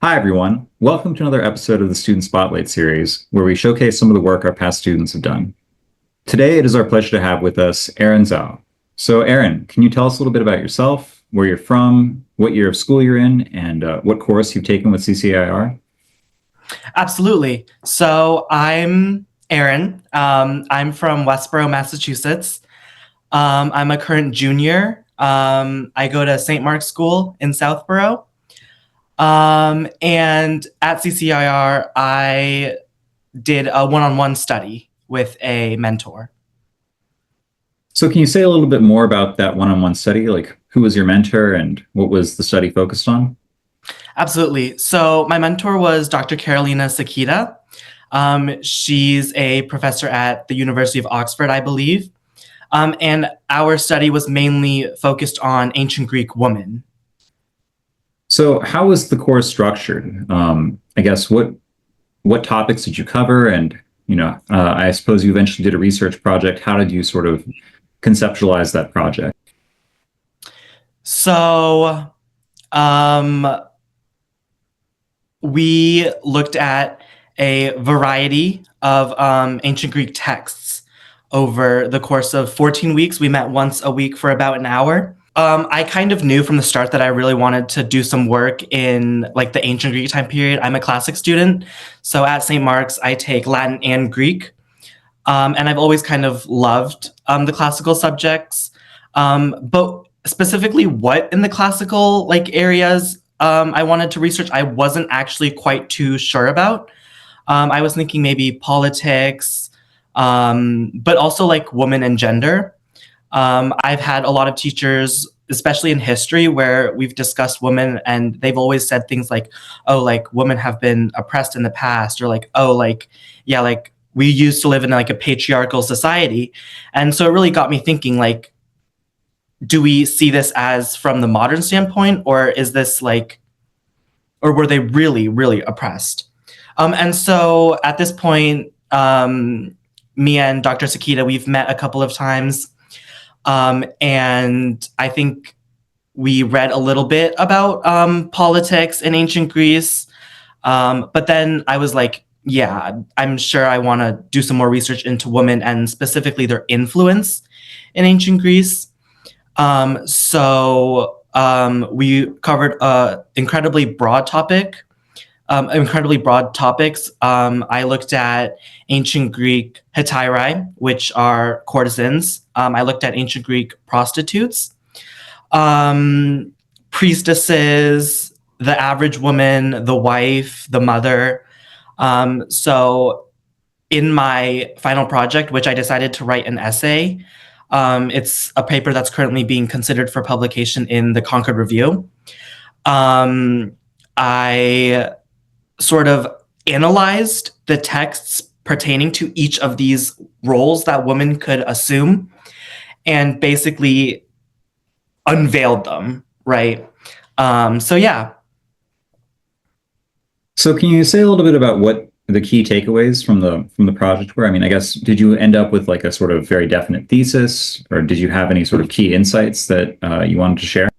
Hi, everyone. Welcome to another episode of the Student Spotlight series, where we showcase some of the work our past students have done. Today, it is our pleasure to have with us Aaron Zhou. So, Aaron, can you tell us a little bit about yourself, where you're from, what year of school you're in, and what course you've taken with CCIR? Absolutely. So I'm Aaron. I'm from Westborough, Massachusetts. I'm a current junior. I go to St. Mark's School in Southborough. And at CCIR, I did a one-on-one study with a mentor. So, can you say a little bit more about that one-on-one study? Like, who was your mentor and what was the study focused on? Absolutely. So my mentor was Dr. Carolina Sakita. She's a professor at the University of Oxford, I believe. And our study was mainly focused on ancient Greek women. So, how was the course structured? I guess what topics did you cover? And I suppose you eventually did a research project. How did you sort of conceptualize that project? So um, we looked at a variety of ancient Greek texts over the course of 14 weeks. We met once a week for about an hour. I kind of knew from the start that I really wanted to do some work in like the ancient Greek time period. I'm a classic student. So at St. Mark's, I take Latin and Greek. And I've always kind of loved the classical subjects. But specifically what in the classical like areas I wanted to research, I wasn't actually quite too sure about. I was thinking maybe politics, but also like women and gender. I've had a lot of teachers, especially in history, where we've discussed women and they've always said things like, oh, like women have been oppressed in the past, or like, oh, like, yeah, like we used to live in like a patriarchal society. And so it really got me thinking, like, do we see this as from the modern standpoint, or is this like, or were they really, really oppressed? And so at this point, me and Dr. Sakita, we've met a couple of times. And I think we read a little bit about politics in ancient Greece. But then I was like, yeah, I'm sure I want to do some more research into women and specifically their influence in ancient Greece. We covered incredibly broad topics. I looked at ancient Greek hetairai, which are courtesans. I looked at ancient Greek prostitutes, priestesses, the average woman, the wife, the mother. So in my final project, which I decided to write an essay, it's a paper that's currently being considered for publication in the Concord Review. I sort of analyzed the texts pertaining to each of these roles that women could assume and basically unveiled them, right? So yeah. So, can you say a little bit about what the key takeaways from the project were? I mean, I guess did you end up with like a sort of very definite thesis, or did you have any sort of key insights that you wanted to share?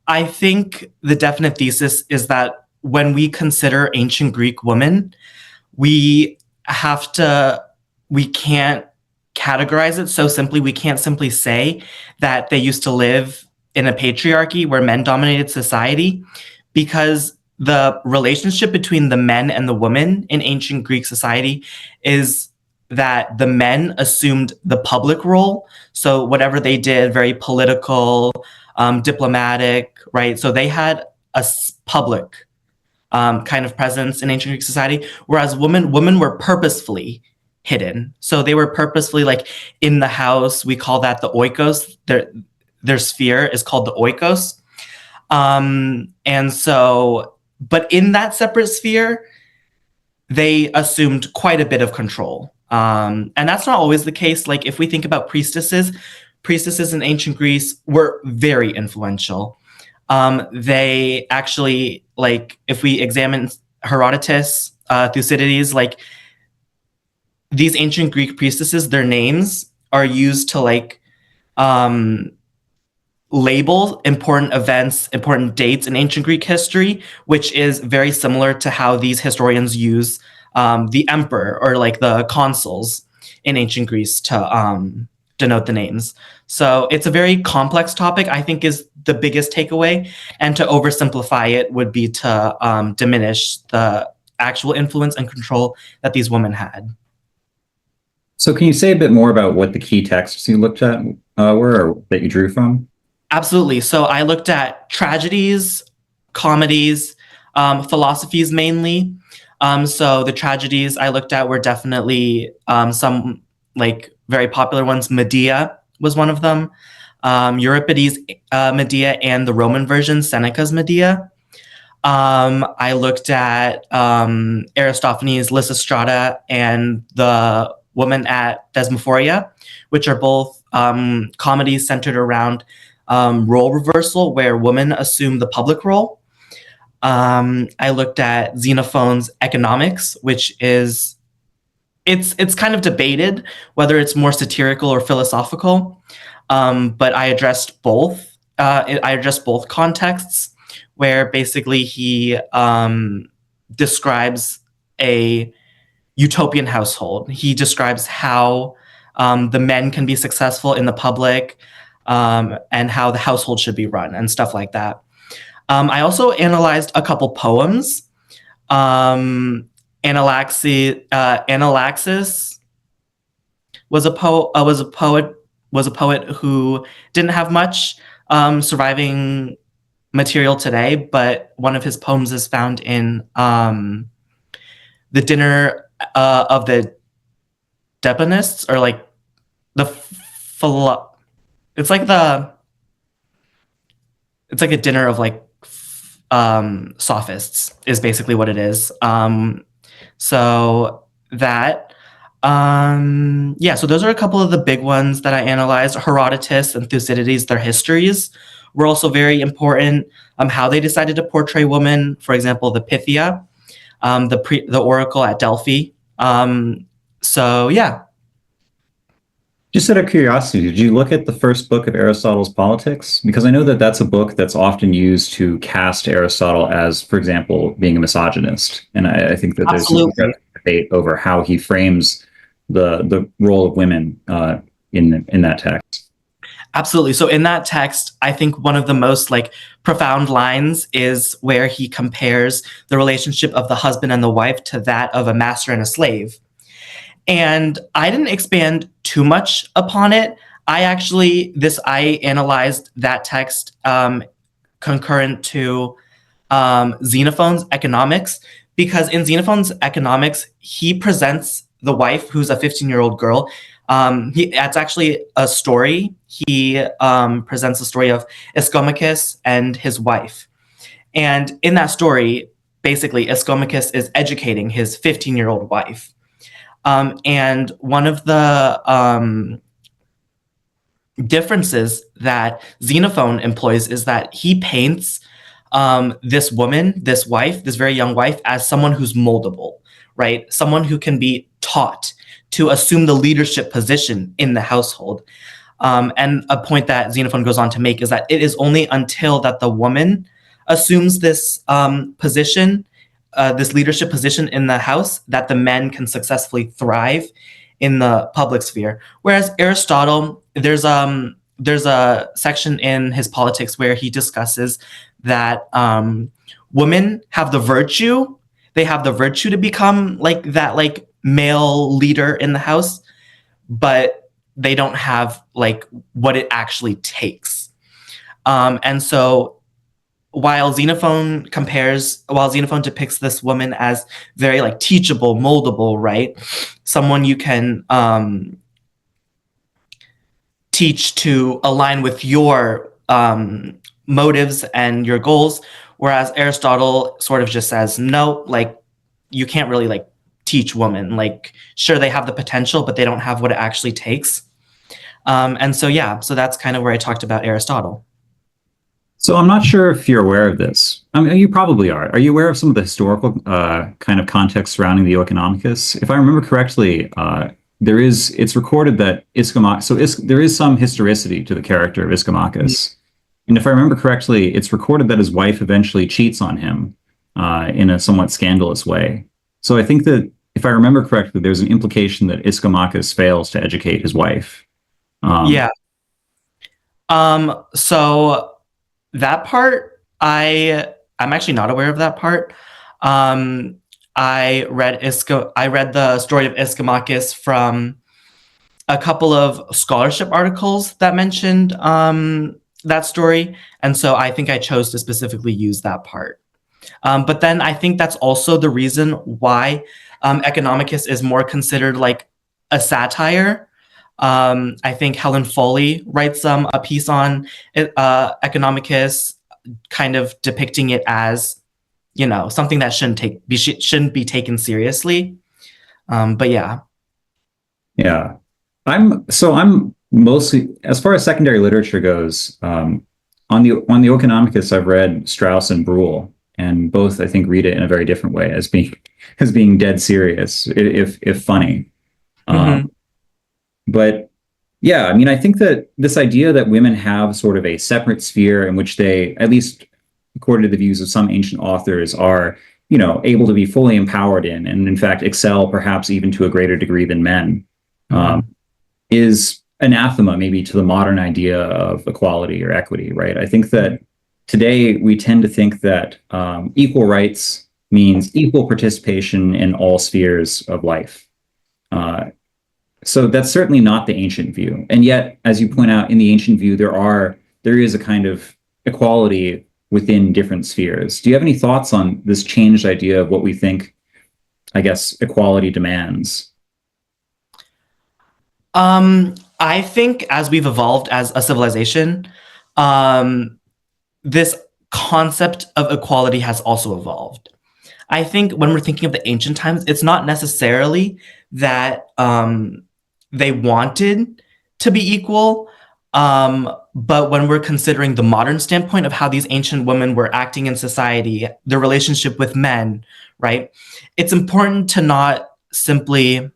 I think the definite thesis is that when we consider ancient Greek women, we have to, we can't categorize it so simply. We can't simply say that they used to live in a patriarchy where men dominated society, because the relationship between the men and the women in ancient Greek society is that the men assumed the public role. So whatever they did, very political, diplomatic, right? So they had a public kind of presence in ancient Greek society, whereas women were purposefully hidden. So they were purposefully like in the house. We call that the oikos. Their sphere is called the oikos. And so, but in that separate sphere, they assumed quite a bit of control. And that's not always the case. Like if we think about priestesses in ancient Greece were very influential. They actually, like, if we examine Herodotus, Thucydides, like these ancient Greek priestesses, their names are used to label important events, important dates in ancient Greek history, which is very similar to how these historians use the emperor or like the consuls in ancient Greece to denote the names. So it's a very complex topic, I think, is the biggest takeaway. And to oversimplify it would be to diminish the actual influence and control that these women had. So can you say a bit more about what the key texts you looked at were, or that you drew from? Absolutely. So I looked at tragedies, comedies, philosophies mainly. So the tragedies I looked at were definitely some like very popular ones. Medea was one of them. Euripides' Medea and the Roman version, Seneca's Medea. I looked at Aristophanes' Lysistrata and the Woman at Thesmophoria, which are both comedies centered around role reversal, where women assume the public role. I looked at Xenophon's Economics, which is it's kind of debated whether it's more satirical or philosophical, but I addressed both. I addressed both contexts, where basically he describes a utopian household. He describes how the men can be successful in the public, and how the household should be run and stuff like that. I also analyzed a couple poems. Anaxagoras was a poet who didn't have much surviving material today, but one of his poems is found in the Dinner of the Debonists, or like it's like a dinner of like sophists is basically what it is. So that so those are a couple of the big ones that I analyzed. Herodotus and Thucydides, their histories were also very important. How they decided to portray women, for example, the Pythia, the oracle at Delphi. So yeah. Just out of curiosity, did you look at the first book of Aristotle's Politics? Because I know that that's a book that's often used to cast Aristotle as, for example, being a misogynist. And I think that there's some debate over how he frames the role of women in that text. Absolutely. So in that text, I think one of the most like profound lines is where he compares the relationship of the husband and the wife to that of a master and a slave. And I didn't expand too much upon it. I analyzed that text concurrent to Xenophon's Economics, because in Xenophon's Economics, he presents the wife, who's a 15-year-old girl. That's actually a story. He presents the story of Ischomachus and his wife. And in that story, basically, Ischomachus is educating his 15-year-old wife. And one of the differences that Xenophon employs is that he paints this woman, this wife, this very young wife, as someone who's moldable, right? Someone who can be taught to assume the leadership position in the household. And a point that Xenophon goes on to make is that it is only until that the woman assumes this position, this leadership position in the house, that the men can successfully thrive in the public sphere. Whereas Aristotle, there's a section in his Politics where he discusses that women have the virtue. They have the virtue to become like that, like male leader in the house, but they don't have like what it actually takes. And so while Xenophon depicts this woman as very like teachable, moldable, right? Someone you can teach to align with your motives and your goals. Whereas Aristotle sort of just says, no, like you can't really like teach women. Like, sure, they have the potential, but they don't have what it actually takes. And so, yeah, so that's kind of where I talked about Aristotle. So I'm not sure if you're aware of this. I mean, you probably are. Are you aware of some of the historical kind of context surrounding the Oeconomicus? If I remember correctly, it's recorded that there is some historicity to the character of Ischomachus. And if I remember correctly, it's recorded that his wife eventually cheats on him in a somewhat scandalous way. So I think that if I remember correctly, there's an implication that Ischomachus fails to educate his wife. Yeah. So that part, I'm actually not aware of that part. I read the story of Ischomachus from a couple of scholarship articles that mentioned that story, and so I think I chose to specifically use that part. But then I think that's also the reason why Economicus is more considered like a satire. I think Helen Foley writes a piece on Economicus, kind of depicting it as, something that shouldn't be taken seriously. But yeah. Yeah. I'm mostly, as far as secondary literature goes, on the Oeconomicus, I've read Strauss and Bruhl, and both I think read it in a very different way as being dead serious, if funny. Mm-hmm. But yeah, I mean, I think that this idea that women have sort of a separate sphere in which they, at least according to the views of some ancient authors, are, able to be fully empowered in, and in fact excel perhaps even to a greater degree than men, is anathema maybe to the modern idea of equality or equity, right? I think that today we tend to think that equal rights means equal participation in all spheres of life. So that's certainly not the ancient view. And yet, as you point out, in the ancient view, there is a kind of equality within different spheres. Do you have any thoughts on this changed idea of what we think, I guess, equality demands? I think as we've evolved as a civilization, this concept of equality has also evolved. I think when we're thinking of the ancient times, it's not necessarily that they wanted to be equal, but when we're considering the modern standpoint of how these ancient women were acting in society, their relationship with men, right? It's important to not simply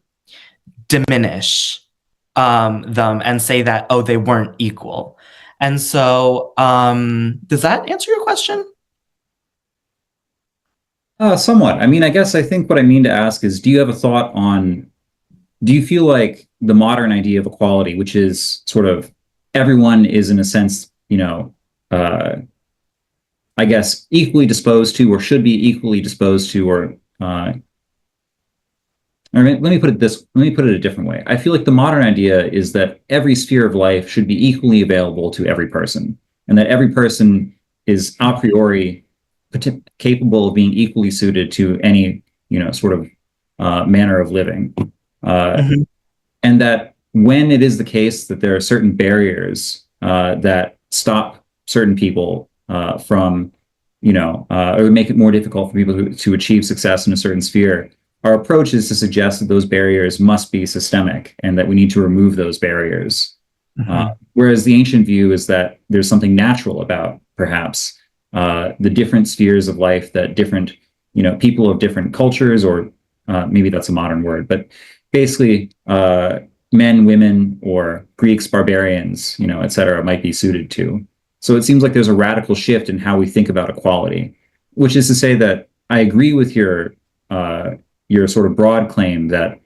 diminish them and say that, oh, they weren't equal. And so, does that answer your question? Somewhat. I mean, I think what I mean to ask is, do you feel like the modern idea of equality, which is sort of everyone is in a sense, I guess, equally disposed to, or should be equally disposed to, or let me put it a different way. I feel like the modern idea is that every sphere of life should be equally available to every person, and that every person is a priori capable of being equally suited to any, sort of manner of living. And that when it is the case that there are certain barriers that stop certain people from, or make it more difficult for people to achieve success in a certain sphere, our approach is to suggest that those barriers must be systemic and that we need to remove those barriers. Whereas the ancient view is that there's something natural about, perhaps, the different spheres of life that different, people of different cultures, or maybe that's a modern word, but basically men, women, or Greeks, barbarians, et cetera, might be suited to. So it seems like there's a radical shift in how we think about equality, which is to say that I agree with your sort of broad claim that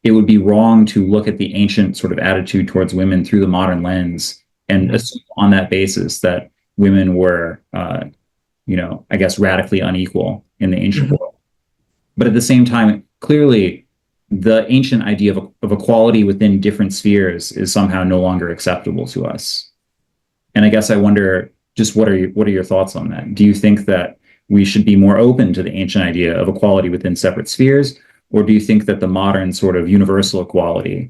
it would be wrong to look at the ancient sort of attitude towards women through the modern lens and assume on that basis that women were, I guess, radically unequal in the ancient world. But at the same time, clearly, the ancient idea of equality within different spheres is somehow no longer acceptable to us. And I guess I wonder, just what are your thoughts on that? Do you think that we should be more open to the ancient idea of equality within separate spheres, or do you think that the modern sort of universal equality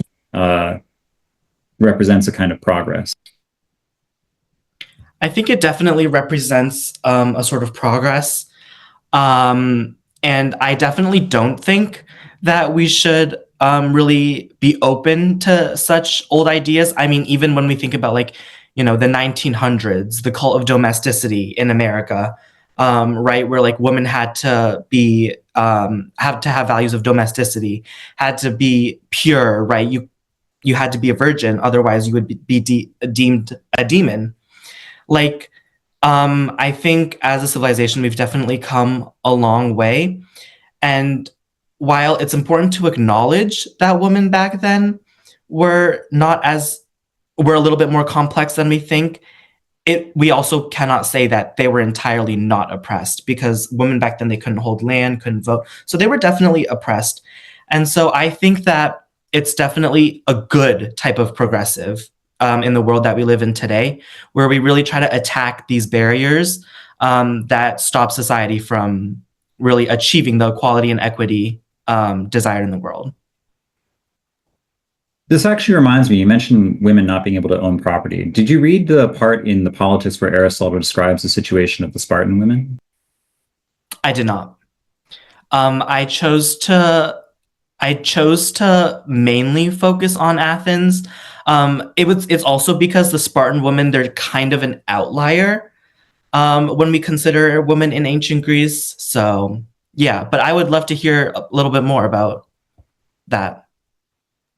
represents a kind of progress? I think it definitely represents a sort of progress. And I definitely don't think that we should really be open to such old ideas. I mean, even when we think about the 1900s, the cult of domesticity in America, right, where women had to have values of domesticity, had to be pure, right? You had to be a virgin, otherwise you would be deemed a demon. I think as a civilization, we've definitely come a long way. And while it's important to acknowledge that women back then were not as were a little bit more complex than we think, we also cannot say that they were entirely not oppressed, because women back then, they couldn't hold land, couldn't vote. So they were definitely oppressed. And so I think that it's definitely a good type of progressive in the world that we live in today, where we really try to attack these barriers that stop society from really achieving the equality and equity desired in the world. This actually reminds me, you mentioned women not being able to own property. Did you read the part in the Politics where Aristotle describes the situation of the Spartan women? I did not. I chose to mainly focus on Athens. It's also because the Spartan women, they're kind of an outlier when we consider women in ancient Greece. So yeah, but I would love to hear a little bit more about that.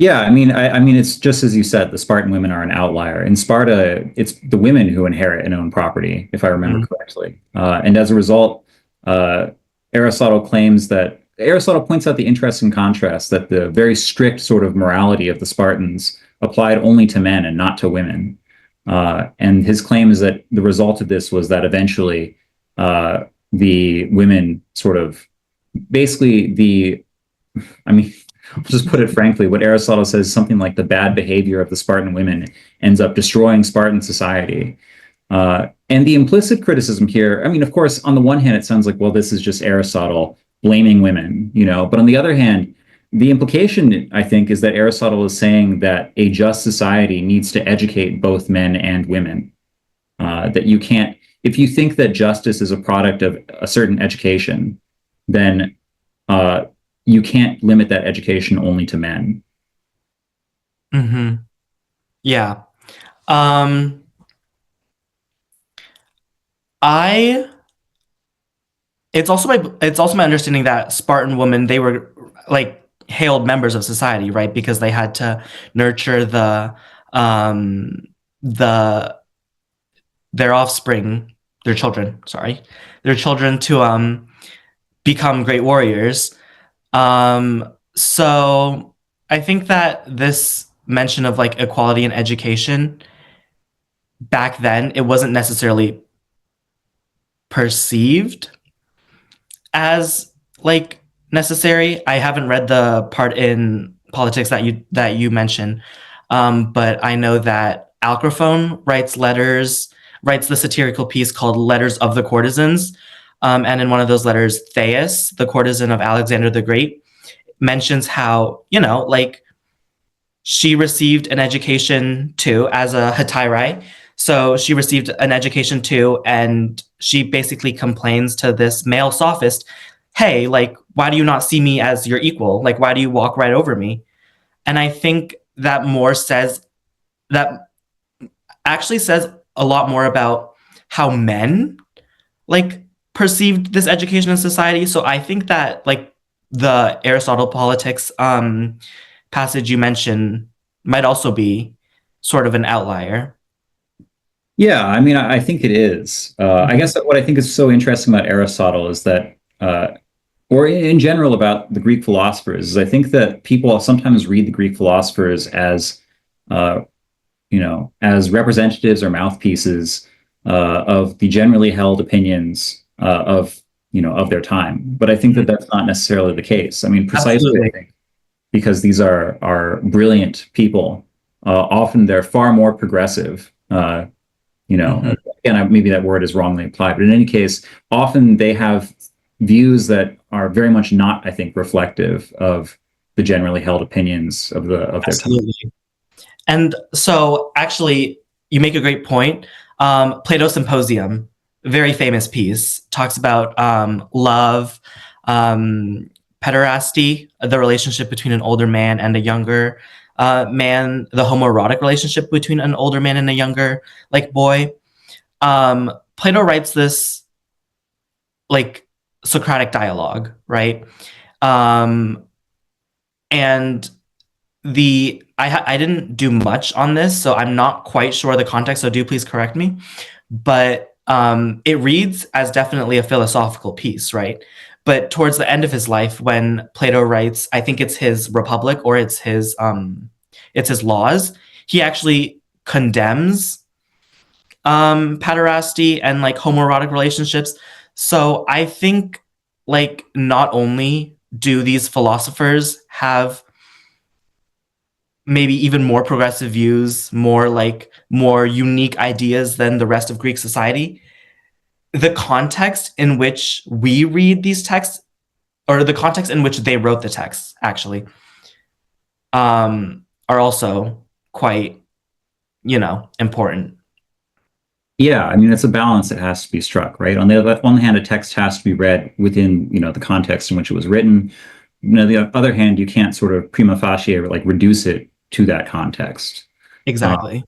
Yeah, I mean, it's just as you said, the Spartan women are an outlier. In Sparta, it's the women who inherit and own property, if I remember correctly. And as a result, Aristotle points out the interesting contrast that the very strict sort of morality of the Spartans applied only to men and not to women. And his claim is that the result of this was that eventually the women sort of basically I mean, I'll just put it frankly, what Aristotle says is something like the bad behavior of the Spartan women ends up destroying Spartan society. And the implicit criticism here, I mean, of course, on the one hand, it sounds like, well, this is just Aristotle blaming women, but on the other hand, the implication, I think, is that Aristotle is saying that a just society needs to educate both men and women. That you can't, if you think that justice is a product of a certain education, then you can't limit that education only to men. Mm-hmm. Yeah. I it's also my understanding that Spartan women, they were like hailed members of society, right? Because they had to nurture the their offspring, their children to become great warriors. So I think that this mention of like equality in education back then, it wasn't necessarily perceived as like necessary. I haven't read the part in Politics that you mentioned, but I know that Alcrophone writes the satirical piece called "Letters of the Courtesans," and in one of those letters, Thais, the courtesan of Alexander the Great, mentions how like she received an education too as a hetairai. So she received an education too, and she basically complains to this male sophist, hey, like, why do you not see me as your equal? Like, why do you walk right over me? And I think that actually says a lot more about how men like perceived this education in society. So I think that like the Aristotle Politics passage you mentioned might also be sort of an outlier. Yeah, I mean, I think it is. I guess that what I think is so interesting about Aristotle is that, or in general about the Greek philosophers, is I think that people sometimes read the Greek philosophers as, as representatives or mouthpieces of the generally held opinions of their time. But I think that that's not necessarily the case. I mean, precisely, I think, because these are brilliant people. Often they're far more progressive. Again, maybe that word is wrongly applied, but in any case, often they have views that are very much not, I think, reflective of the generally held opinions of their time. And so, actually, you make a great point. Plato's Symposium, very famous piece, talks about love, pederasty, the relationship between an older man and a younger man, the homoerotic relationship between an older man and a younger like boy. Plato writes this like Socratic dialogue, right? And I didn't do much on this, so I'm not quite sure the context, so do please correct me. But It reads as definitely a philosophical piece, right? But towards the end of his life, when Plato writes, I think it's his Republic or it's his Laws, he actually condemns pederasty and like homoerotic relationships. So I think like not only do these philosophers have maybe even more progressive views, more unique ideas than the rest of Greek society, the context in which we read these texts, or the context in which they wrote the texts, actually, are also quite, important. Yeah, I mean, it's a balance that has to be struck, right? On the other, one hand, a text has to be read within, the context in which it was written. On the other hand, you can't sort of prima facie or like reduce it to that context. Exactly.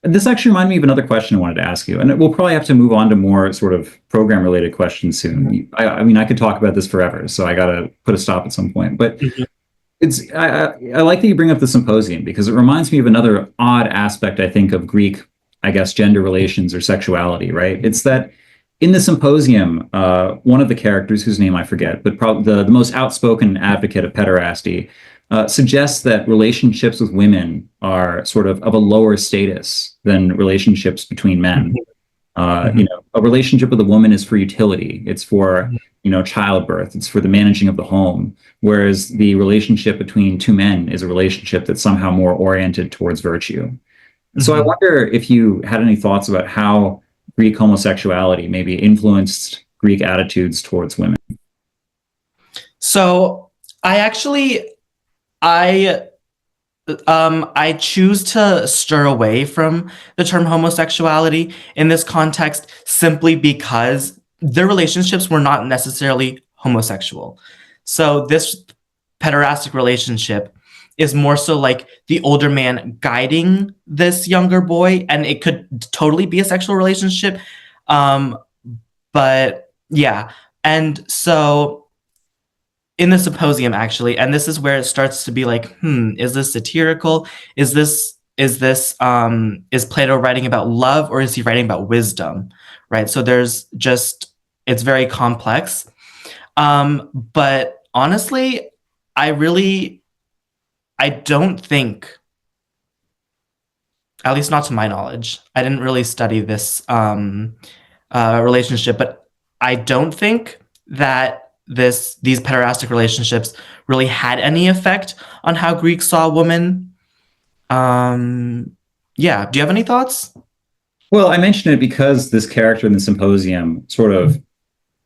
This actually reminded me of another question I wanted to ask you, and we'll probably have to move on to more sort of program-related questions soon. I mean, I could talk about this forever, so I got to put a stop at some point. But I like that you bring up the symposium because it reminds me of another odd aspect, I think, of Greek, I guess, gender relations or sexuality, right? It's that in the symposium, one of the characters, whose name I forget, but probably the most outspoken advocate of pederasty, suggests that relationships with women are sort of a lower status than relationships between men. A relationship with a woman is for utility. It's for, childbirth. It's for the managing of the home. Whereas the relationship between two men is a relationship that's somehow more oriented towards virtue. So I wonder if you had any thoughts about how Greek homosexuality maybe influenced Greek attitudes towards women. So I I choose to stir away from the term homosexuality in this context simply because their relationships were not necessarily homosexual. So this pederastic relationship is more so like the older man guiding this younger boy, and it could totally be a sexual relationship. Um, but yeah, and so in the symposium actually, and this is where it starts to be like, is this satirical? Is Plato writing about love, or is he writing about wisdom? Right. So it's very complex. But honestly, I don't think, at least not to my knowledge, I didn't really study this relationship, but I don't think that these pederastic relationships really had any effect on how Greeks saw women. Yeah. Do you have any thoughts? Well, I mention it because this character in the symposium sort of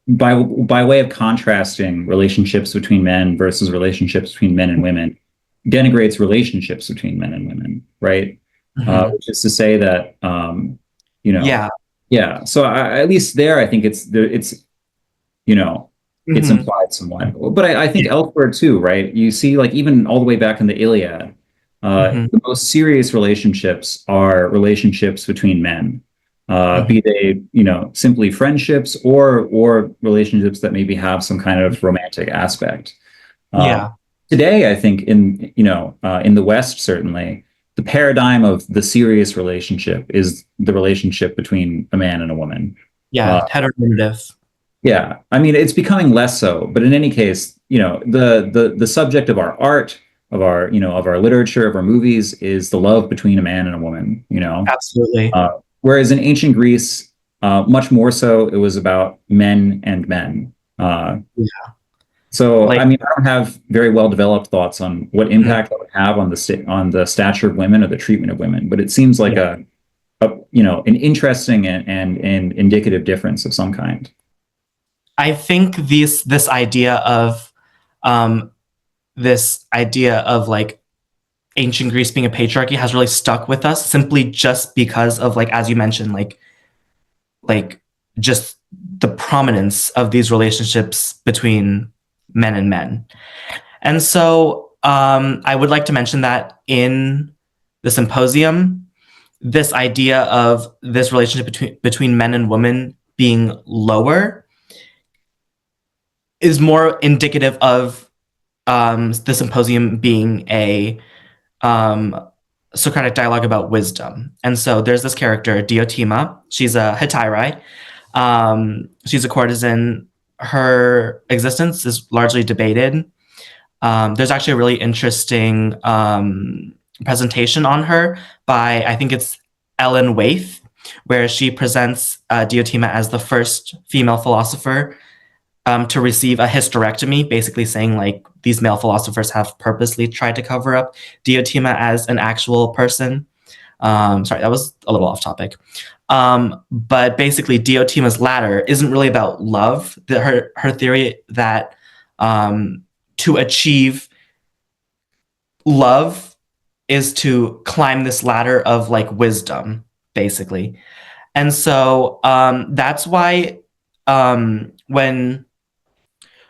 by way of contrasting relationships between men versus relationships between men and women, denigrates relationships between men and women, right? Which is to say that, Yeah. yeah. So at least there, I think it's it's implied somewhat. But I think elsewhere too, right? You see, like even all the way back in the Iliad, the most serious relationships are relationships between men. Be they, simply friendships or relationships that maybe have some kind of romantic aspect. Yeah. Today, I think in the West, certainly, the paradigm of the serious relationship is the relationship between a man and a woman. Yeah. Heteronormative. Yeah, I mean, it's becoming less so, but in any case, the subject of our art, of our literature, of our movies is the love between a man and a woman. Absolutely. Whereas in ancient Greece, much more so, it was about men and men. So, I mean, I don't have very well developed thoughts on what impact that would have on the stature of women or the treatment of women, but it seems like an interesting and indicative difference of some kind. I think this idea of like ancient Greece being a patriarchy has really stuck with us simply just because of, like, as you mentioned, like just the prominence of these relationships between men and men. And so I would like to mention that in the symposium, this idea of this relationship between men and women being lower is more indicative of the symposium being a Socratic dialogue about wisdom. And so there's this character, Diotima. She's a Hetairai. She's a courtesan. Her existence is largely debated. There's actually a really interesting presentation on her by, I think it's Ellen Waithe, where she presents Diotima as the first female philosopher to receive a hysterectomy, basically saying like these male philosophers have purposely tried to cover up Diotima as an actual person. Sorry, that was a little off topic. But basically, Diotima's ladder isn't really about love. Her theory that to achieve love is to climb this ladder of like wisdom, basically. And so that's why when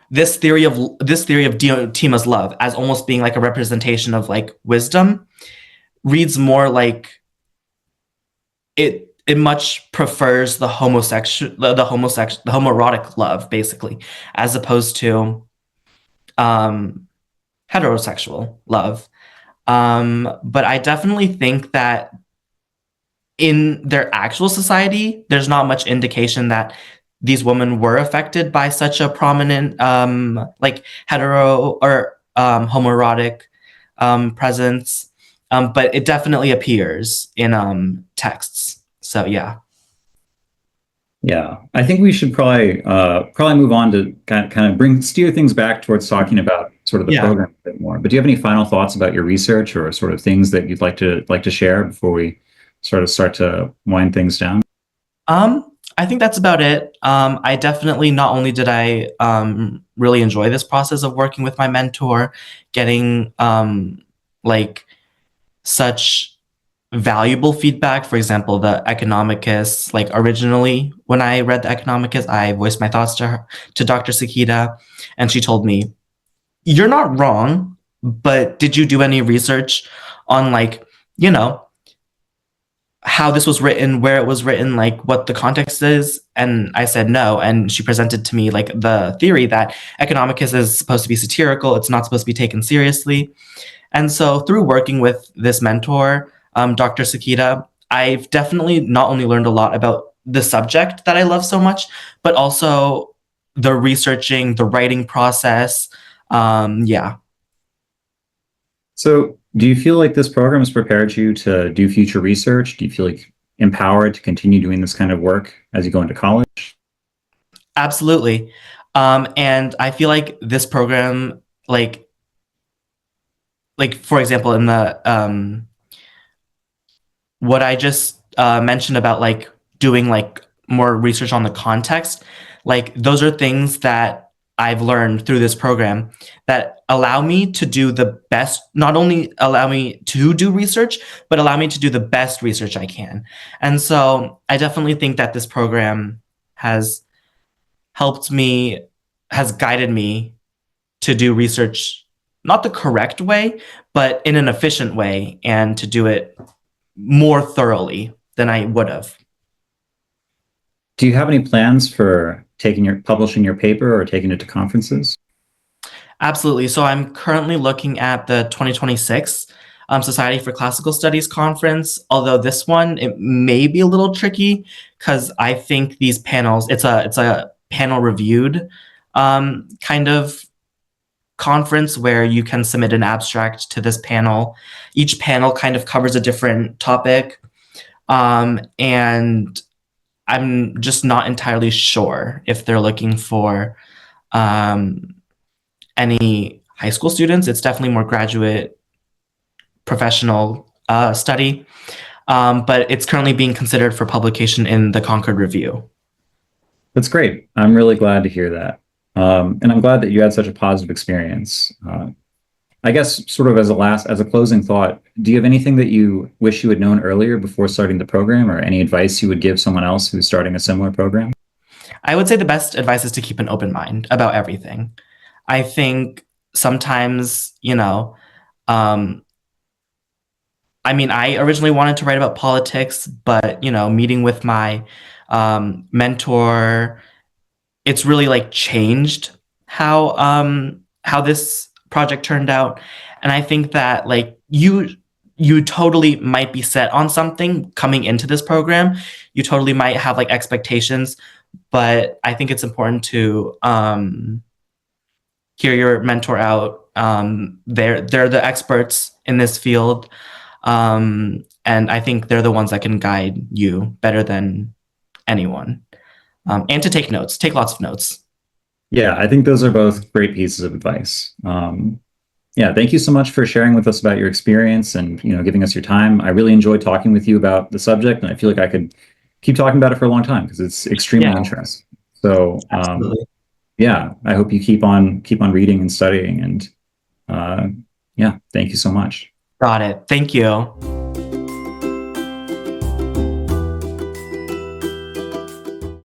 this theory of Diotima's love as almost being like a representation of like wisdom reads more like it much prefers the homoerotic love, basically, as opposed to heterosexual love. But I definitely think that in their actual society, there's not much indication that these women were affected by such a prominent like hetero or homoerotic presence. But it definitely appears in texts. So yeah. Yeah, I think we should probably move on to kind of steer things back towards talking about sort of the program a bit more. But do you have any final thoughts about your research or sort of things that you'd like to share before we sort of start to wind things down? I think that's about it. I definitely, not only did I really enjoy this process of working with my mentor, getting like such valuable feedback. For example, the Economicus, like originally when I read the Economicus, I voiced my thoughts to Dr. Sakita, and she told me, "You're not wrong, but did you do any research on like, you know, how this was written, where it was written, like what the context is?" And I said no. And she presented to me like the theory that Economicus is supposed to be satirical. It's not supposed to be taken seriously. And so through working with this mentor, Dr. Sakita, I've definitely not only learned a lot about the subject that I love so much, but also the researching, the writing process. Yeah. So do you feel like this program has prepared you to do future research? Do you feel like empowered to continue doing this kind of work as you go into college? Absolutely. And I feel like this program, like for example, in the what I just mentioned about like doing like more research on the context, like those are things that I've learned through this program that allow me to do the best, not only allow me to do research, but allow me to do the best research I can. And so I definitely think that this program has helped me, has guided me to do research, not the correct way, but in an efficient way, and to do it more thoroughly than I would have. Do you have any plans for publishing your paper or taking it to conferences? Absolutely. So I'm currently looking at the 2026 Society for Classical Studies conference, although this one, it may be a little tricky because I think these panels, it's a panel reviewed kind of conference where you can submit an abstract to this panel. Each panel kind of covers a different topic. And I'm just not entirely sure if they're looking for any high school students. It's definitely more graduate, professional study. But it's currently being considered for publication in the Concord Review. That's great. I'm really glad to hear that. And I'm glad that you had such a positive experience. I guess sort of as a closing thought, do you have anything that you wish you had known earlier before starting the program, or any advice you would give someone else who's starting a similar program? I would say the best advice is to keep an open mind about everything. I think sometimes, I mean, I originally wanted to write about politics, but, meeting with my mentor, it's really like changed how this project turned out. And I think that like you you totally might be set on something coming into this program. You totally might have like expectations, but I think it's important to hear your mentor out. They're the experts in this field, and I think they're the ones that can guide you better than anyone. And to take notes, take lots of notes. Yeah, I think those are both great pieces of advice. Yeah, thank you so much for sharing with us about your experience and giving us your time. I really enjoyed talking with you about the subject, and I feel like I could keep talking about it for a long time because it's extremely interesting. So yeah, I hope you keep on reading and studying, and yeah, thank you so much. Got it. Thank you.